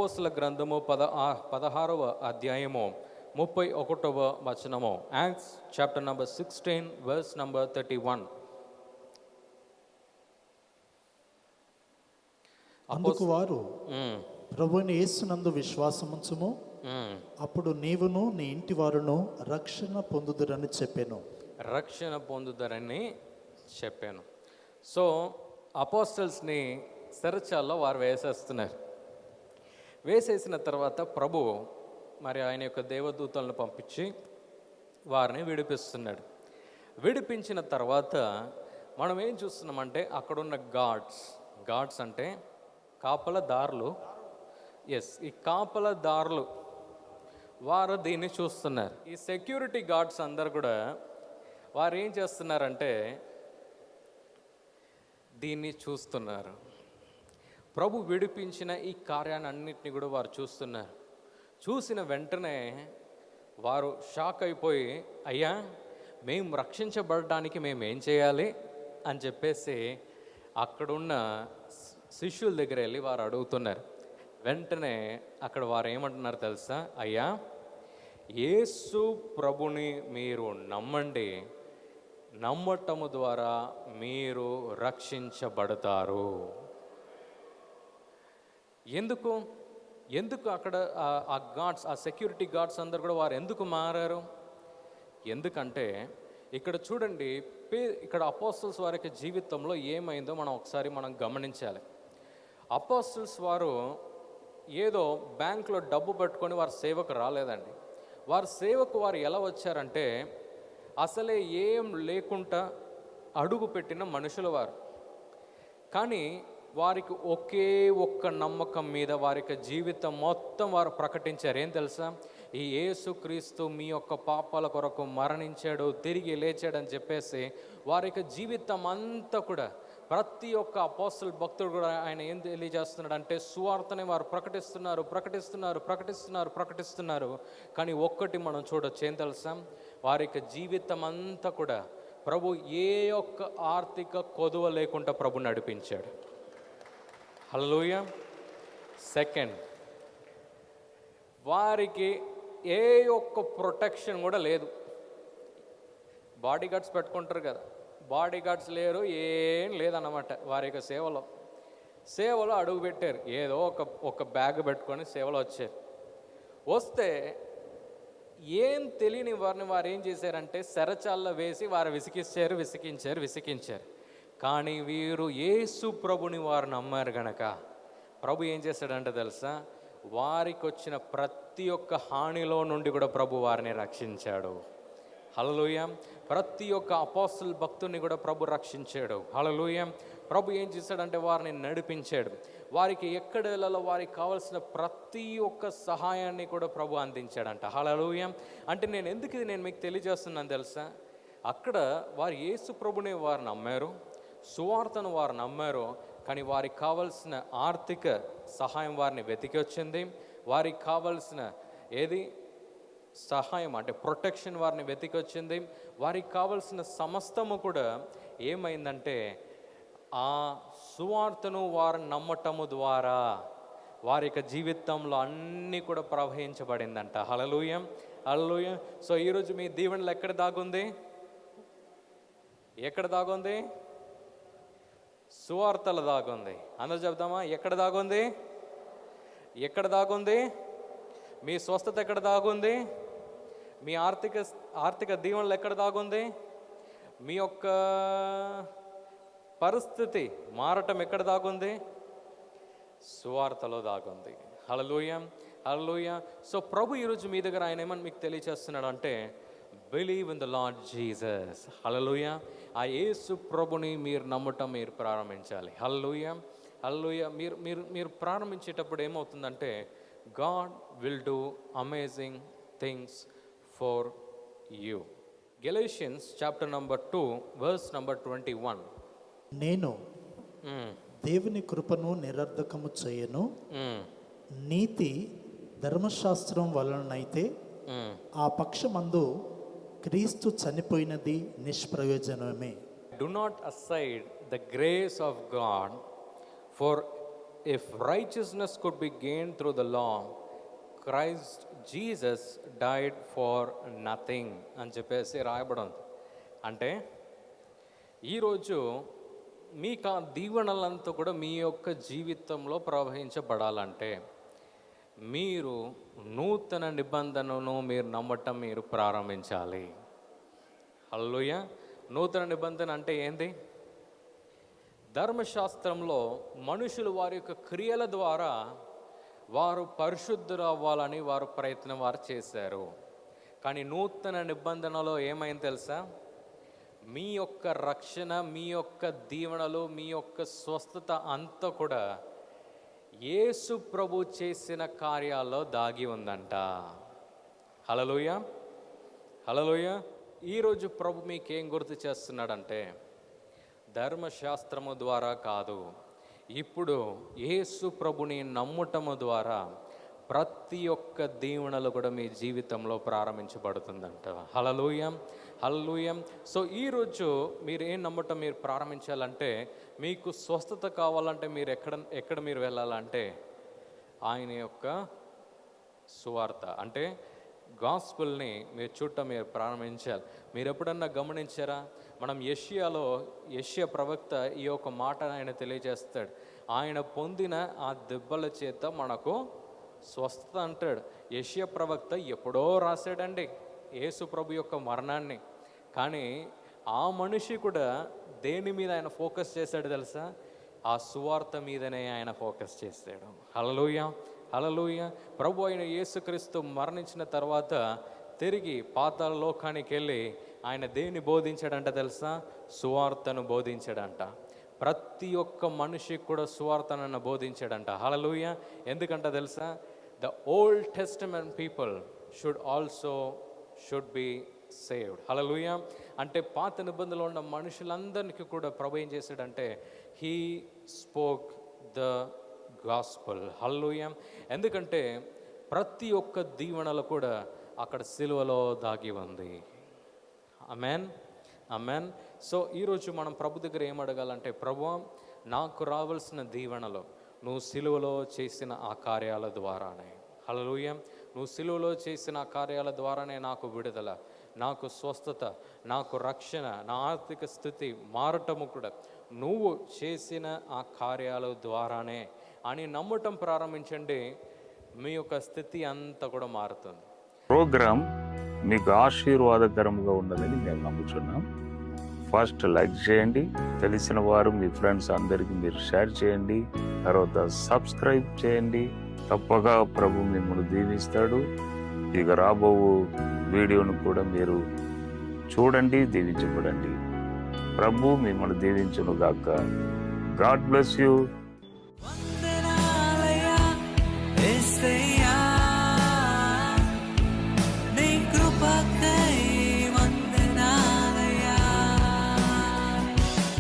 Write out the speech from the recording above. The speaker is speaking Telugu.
అపోస్తల గ్రంథము 16వ అధ్యాయము 31వ వచనము. Acts chapter number 16 verse number 31. అందుకు వారు, ప్రభువైన యేసునందు విశ్వాసముంచుము, అప్పుడు నీవును నీ ఇంటి వారును రక్షణ పొందుదురని చెప్పాను. సో అపోస్టల్స్ని చెరచాల్లో వారు వేసేస్తున్నారు. వేసేసిన తర్వాత ప్రభు మరి ఆయన యొక్క దేవదూతలను పంపించి వారిని విడిపిస్తున్నాడు. విడిపించిన తర్వాత మనం ఏం చూస్తున్నామంటే అక్కడున్న గాడ్స్ అంటే కాపలదారులు. ఈ కాపలదారులు వారు దీన్ని చూస్తున్నారు. ఈ సెక్యూరిటీ గార్డ్స్ అందరు కూడా వారు ఏం చేస్తున్నారంటే దీన్ని చూస్తున్నారు. ప్రభు విడిపించిన ఈ కార్యాన్ని అన్నింటినీ కూడా వారు చూస్తున్నారు. చూసిన వెంటనే వారు షాక్ అయిపోయి, అయ్యా మేము రక్షించబడడానికి మేము ఏం చేయాలి అని చెప్పేసి అక్కడున్న శిష్యుల దగ్గర వెళ్ళి వారు అడుగుతున్నారు. వెంటనే అక్కడ వారు ఏమంటున్నారు తెలుసా? అయ్యా యేసు ప్రభుని మీరు నమ్మండి, నమ్మటము ద్వారా మీరు రక్షించబడతారు. ఎందుకు అక్కడ ఆ గార్డ్స్, ఆ సెక్యూరిటీ గార్డ్స్ అందరు కూడా వారు ఎందుకు మారారు? ఎందుకంటే ఇక్కడ చూడండి, ఇక్కడ అపోస్టల్స్ వారికి జీవితంలో ఏమైందో మనం గమనించాలి. అపోస్టల్స్ వారు ఏదో బ్యాంకులో డబ్బు పెట్టుకొని వారు సేవకు రాలేదండి. వారి సేవకు వారు ఎలా వచ్చారంటే అసలే ఏం లేకుండా అడుగు పెట్టిన మనుషులు వారు. కానీ వారికి ఒకే ఒక్క నమ్మకం మీద వారికి జీవితం మొత్తం వారు ప్రకటించారు. ఏం తెలుసా? ఈ యేసుక్రీస్తు మీ యొక్క పాపాల కొరకు మరణించాడు, తిరిగి లేచాడని చెప్పేసి వారికి జీవితం అంతా కూడా ప్రతి ఒక్క అపోస్తల భక్తుడు కూడా ఆయన ఏం తెలియజేస్తున్నాడు అంటే సువార్తని వారు ప్రకటిస్తున్నారు. కానీ ఒక్కటి మనం చూడొచ్చు. ఏం తెలుసా? వారికి జీవితం అంతా కూడా ప్రభు ఏ ఒక్క ఆర్థిక కొదువ లేకుండా ప్రభు నడిపించాడు. హల్లెలూయా. సెకండ్, వారికి ఏ ఒక్క ప్రొటెక్షన్ కూడా లేదు. బాడీ గార్డ్స్ పెట్టుకుంటారు కదా, బాడీ గార్డ్స్ లేరు, ఏం లేదన్నమాట. వారి యొక్క సేవలో అడుగు పెట్టారు. ఏదో ఒక బ్యాగ్ పెట్టుకొని సేవలో వచ్చారు. వస్తే ఏం తెలియని వారిని వారు ఏం చేశారంటే చెరచాల్లో వేసి వారు విసికించారు. కానీ వీరు యేసు ప్రభుని వారు నమ్మారు గనక ప్రభు ఏం చేశాడంటే తెలుసా? వారికి వచ్చిన ప్రతి ఒక్క హానిలో నుండి కూడా ప్రభు వారిని రక్షించాడు. హల్లెలూయా. ప్రతి ఒక్క అపోస్తల భక్తుని కూడా ప్రభు రక్షించాడు. హల్లెలూయా. ప్రభు ఏం చేశాడంటే వారిని నడిపించాడు. వారికి ఎక్కడ వెళ్ళాలో వారికి కావాల్సిన ప్రతి ఒక్క సహాయాన్ని కూడా ప్రభు అందించాడంట. హల్లెలూయా. అంటే నేను మీకు తెలియజేస్తున్నాను తెలుసా? అక్కడ వారు యేసు ప్రభుని వారు నమ్మారు, సువార్తను వారు నమ్మారు. కానీ వారికి కావలసిన ఆర్థిక సహాయం వారిని వెతికి వచ్చింది. వారికి కావలసిన సహాయం అంటే ప్రొటెక్షన్ వారిని వెతికి వచ్చింది. వారికి కావలసిన సమస్తము కూడా ఏమైందంటే ఆ సువార్తను వారు నమ్మటము ద్వారా వారి యొక్క జీవితంలో అన్నీ కూడా ప్రవహించబడిందంట. హల్లెలూయా. సో ఈరోజు మీ దీవెనలు ఎక్కడ దాగుంది? సువార్తలు దాగుంది. అందరూ చెప్తామా? ఎక్కడ దాగుంది? మీ స్వస్థత ఎక్కడ దాగుంది? మీ ఆర్థిక దీవెనలు ఎక్కడ దాగుంది? మీ యొక్క పరిస్థితి మారటం ఎక్కడ దాగుంది? సువార్తలో దాగుంది. హల్లెలూయా. సో ప్రభు ఈరోజు మీ దగ్గర ఆయన ఏమని మీకు తెలియచేస్తున్నాడు అంటే believe in the Lord Jesus. Hallelujah. ఆ యేసు ప్రభుని మీరు నమ్మటం మీరు ప్రారంభించాలి. హల్లెలూయా. మీరు ప్రారంభించేటప్పుడు ఏమవుతుందంటే God will do amazing things for you. Galatians chapter number 2 verse number 21. నేను దేవుని కృపను నిరర్ధకము చేయను, నీతి ధర్మశాస్త్రం వలనైతే ఆ పక్షమందు క్రీస్తు చనిపోయినది నిష్ప్రయోజనమే. Do not aside the grace of God for if righteousness could be gained through the law, Christ Jesus died for nothing అని చెప్పేసి రాయబడి ఉంది. అంటే ఈరోజు మీకు ఆ దీవెనలంతా కూడా మీ యొక్క జీవితంలో ప్రవహించబడాలంటే మీరు నూతన నిబంధనను మీరు నమ్మటం మీరు ప్రారంభించాలి. హల్లెలూయా. నూతన నిబంధన అంటే ఏంది? ధర్మశాస్త్రంలో మనుషులు వారి యొక్క క్రియల ద్వారా వారు పరిశుద్ధులు అవ్వాలని వారు ప్రయత్నం వారు చేశారు. కానీ నూతన నిబంధనలో ఏమైంది తెలుసా? మీ యొక్క రక్షణ, మీ యొక్క దీవెనలు, మీ యొక్క స్వస్థత అంతా కూడా యేసు ప్రభు చేసిన కార్యాల్లో దాగి ఉందంట. హల్లెలూయా, హల్లెలూయా. ఈరోజు ప్రభు మీకేం గుర్తు చేస్తున్నాడంటే ధర్మశాస్త్రము ద్వారా కాదు, ఇప్పుడు యేసు ప్రభుని నమ్ముటము ద్వారా ప్రతి ఒక్క దీవెనలు కూడా మీ జీవితంలో ప్రారంభించబడుతుందంట. హల్లెలూయా, హల్లెలూయా. సో ఈరోజు మీరు ఏం నమ్మటం మీరు ప్రారంభించాలంటే, మీకు స్వస్థత కావాలంటే మీరు ఎక్కడ మీరు వెళ్ళాలంటే ఆయన యొక్క సువార్త అంటే గాస్పుల్ని మీరు చూడటం మీరు ప్రారంభించాలి. మీరు ఎప్పుడన్నా గమనించారా? మనం యెషయా ప్రవక్త ఈ యొక్క మాట ఆయన తెలియజేస్తాడు. ఆయన పొందిన ఆ దెబ్బల చేత మనకు స్వస్థత అంటాడు. యెషయా ప్రవక్త ఎప్పుడో రాశాడండి యేసు ప్రభు యొక్క మరణాన్ని. కానీ ఆ మనిషి కూడా దేని మీద ఆయన ఫోకస్ చేశాడు తెలుసా? ఆ సువార్త మీదనే ఆయన ఫోకస్ చేశాడు. హల్లెలూయా, హల్లెలూయా. ప్రభు అయిన యేసుక్రీస్తు మరణించిన తర్వాత తిరిగి పాతాళ లోకానికి వెళ్ళి ఆయన దేన్ని బోధించాడంట తెలుసా? సువార్తను బోధించాడంట. ప్రతి ఒక్క మనిషికి కూడా సువార్తను బోధించాడంట. హల్లెలూయా. ఎందుకంట తెలుసా? The old testament people should be saved. Hallelujah. అంటే పాత నిబంధనలో ఉన్న మనుషులందరికీ కూడా ప్రభు ఏం చేశాడంటే he spoke the gospel. Hallelujah. ఎందుకంటే ప్రతి ఒక్క దీవెనలు కూడా అక్కడ సిలువలో దాగి ఉంది. ఆమేన్, ఆమేన్. సో ఈరోజు మనం ప్రభు దగ్గర ఏం అడగాలంటే, ప్రభువా నాకు రావాల్సిన దీవెనలు నువ్వు సిలువలో చేసిన ఆ కార్యాల ద్వారానే. హల్లెలూయా. నువ్వు సిలువలో చేసిన ఆ కార్యాల ద్వారానే నాకు విడుదల, నాకు స్వస్థత, నాకు రక్షణ, నా ఆర్థిక స్థితి మారటము కూడా నువ్వు చేసిన ఆ కార్యాల ద్వారానే అని నమ్మటం ప్రారంభించండి. మీ యొక్క స్థితి అంతా కూడా మారుతుంది. ప్రోగ్రామ్ మీకు ఆశీర్వాదకరంగా ఉన్నదని మేము నమ్ముతున్నాం. ఫస్ట్ లైక్ చేయండి, తెలిసిన వారు మీ ఫ్రెండ్స్ అందరికీ మీరు షేర్ చేయండి, తర్వాత సబ్స్క్రైబ్ చేయండి. తప్పగా ప్రభు మిమ్మల్ని దీవిస్తాడు. ఇక రాబో వీడియోను కూడా మీరు చూడండి, దీవించబడండి. ప్రభు మిమ్మల్ని దీవించును గాక. God bless you. వందనాలయ యేసయ్యా.